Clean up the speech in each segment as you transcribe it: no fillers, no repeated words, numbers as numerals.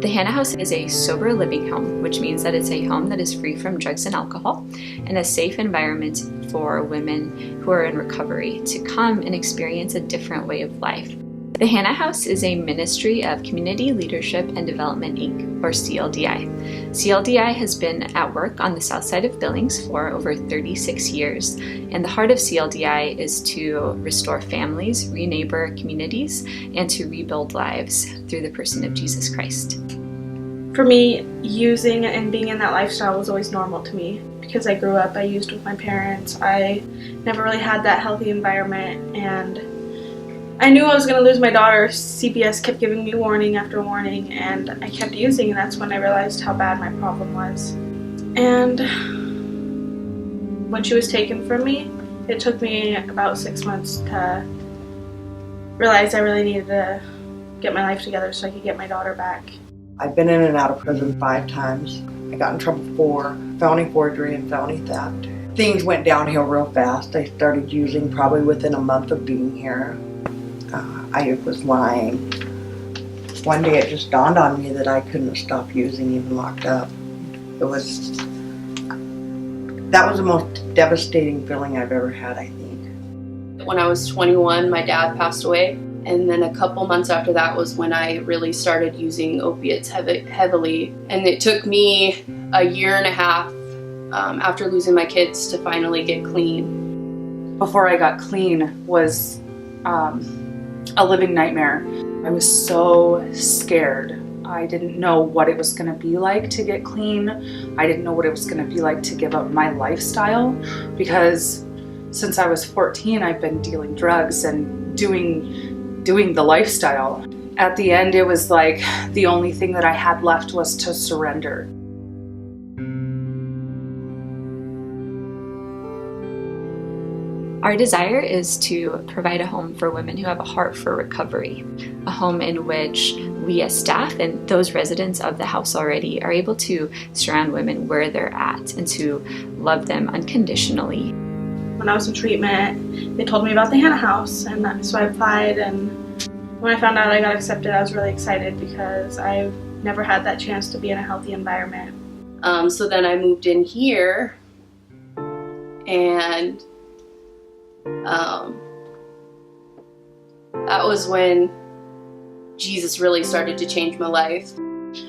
The Hannah House is a sober living home, which means that it's a home that is free from drugs and alcohol and a safe environment for women who are in recovery to come and experience a different way of life. The Hannah House is a ministry of Community Leadership and Development, Inc., or CLDI. CLDI has been at work on the south side of Billings for over 36 years, and the heart of CLDI is to restore families, re-neighbor communities, and to rebuild lives through the person of Jesus Christ. For me, using and being in that lifestyle was always normal to me because I grew up, I used with my parents. I never really had that healthy environment, and I knew I was going to lose my daughter. CPS kept giving me warning after warning, and I kept using, and that's when I realized how bad my problem was. And when she was taken from me, it took me about 6 months to realize I really needed to get my life together so I could get my daughter back. I've been in and out of prison 5 times. I got in trouble for felony forgery and felony theft. Things went downhill real fast. I started using probably within a month of being here. I was lying. One day it just dawned on me that I couldn't stop using even locked up. That was the most devastating feeling I've ever had, I think. When I was 21, my dad passed away. And then a couple months after that was when I really started using opiates heavily. And it took me a year and a half after losing my kids to finally get clean. Before I got clean was a living nightmare. I was so scared. I didn't know what it was going to be like to get clean. I didn't know what it was going to be like to give up my lifestyle, because since I was 14 I've been dealing drugs and doing the lifestyle. At the end it was like the only thing that I had left was to surrender. Our desire is to provide a home for women who have a heart for recovery, a home in which we as staff and those residents of the house already are able to surround women where they're at and to love them unconditionally. When I was in treatment, they told me about the Hannah House, and so I applied, and when I found out I got accepted, I was really excited because I've never had that chance to be in a healthy environment. So then I moved in here, and that was when Jesus really started to change my life.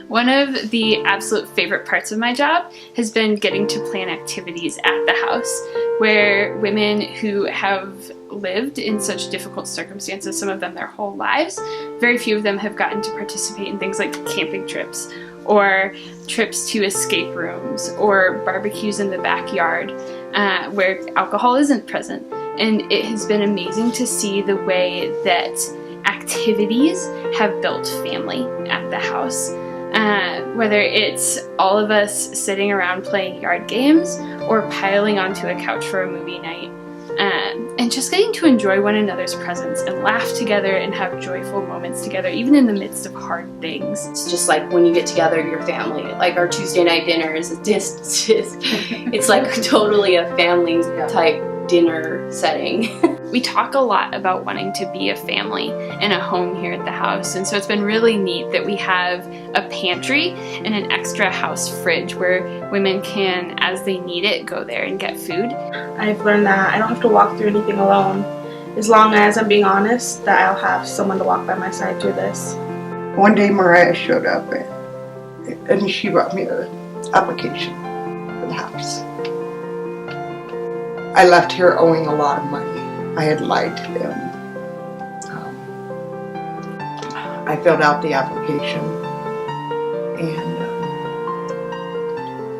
One of the absolute favorite parts of my job has been getting to plan activities at the house where women who have lived in such difficult circumstances, some of them their whole lives, very few of them have gotten to participate in things like camping trips or trips to escape rooms or barbecues in the backyard where alcohol isn't present. And it has been amazing to see the way that activities have built family at the house. Whether it's all of us sitting around playing yard games or piling onto a couch for a movie night, and just getting to enjoy one another's presence and laugh together and have joyful moments together, even in the midst of hard things. It's just like when you get together, your family. Like our Tuesday night dinners, it's like totally a family type dinner setting. We talk a lot about wanting to be a family and a home here at the house, and so it's been really neat that we have a pantry and an extra house fridge where women can, as they need it, go there and get food. I've learned that I don't have to walk through anything alone, as long as I'm being honest that I'll have someone to walk by my side through this. One day Mariah showed up and she brought me an application for the house. I left here owing a lot of money. I had lied to them. I filled out the application and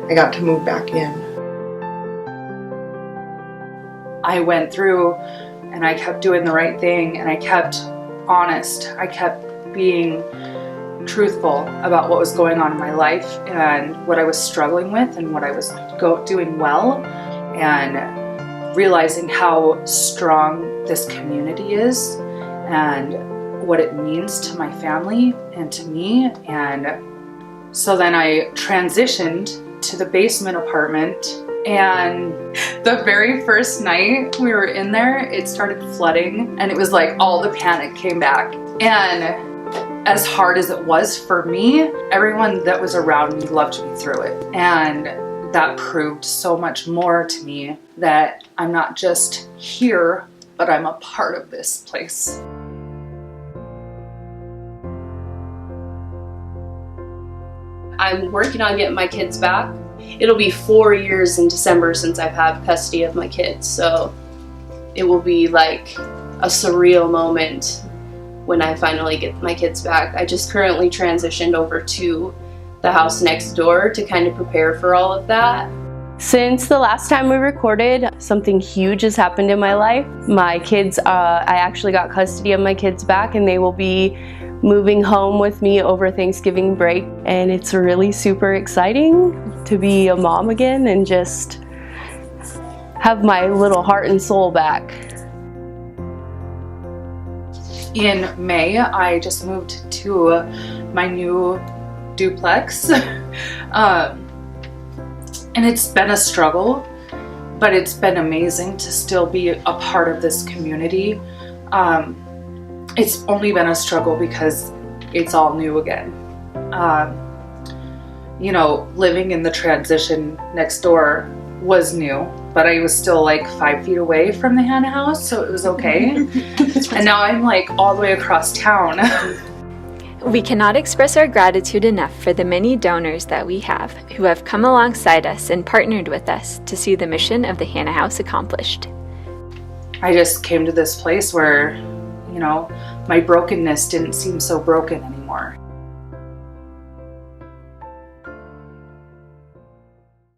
I got to move back in. I went through and I kept doing the right thing, and I kept honest. I kept being truthful about what was going on in my life and what I was struggling with and what I was doing well, and realizing how strong this community is and what it means to my family and to me. And so then I transitioned to the basement apartment, and the very first night we were in there, it started flooding, and it was like all the panic came back. And as hard as it was for me, everyone that was around me loved me through it. And that proved so much more to me that I'm not just here, but I'm a part of this place. I'm working on getting my kids back. It'll be 4 years in December since I've had custody of my kids, so it will be like a surreal moment when I finally get my kids back. I just currently transitioned over to the house next door to kind of prepare for all of that. Since the last time we recorded, something huge has happened in my life. My kids, I actually got custody of my kids back, and they will be moving home with me over Thanksgiving break. And it's really super exciting to be a mom again and just have my little heart and soul back. In May, I just moved to my new duplex. And it's been a struggle, but it's been amazing to still be a part of this community. It's only been a struggle because it's all new again. You know, living in the transition next door was new, but I was still like 5 feet away from the Hannah House, so it was okay. And now I'm like all the way across town. We cannot express our gratitude enough for the many donors that we have who have come alongside us and partnered with us to see the mission of the Hannah House accomplished. I just came to this place where, you know, my brokenness didn't seem so broken anymore.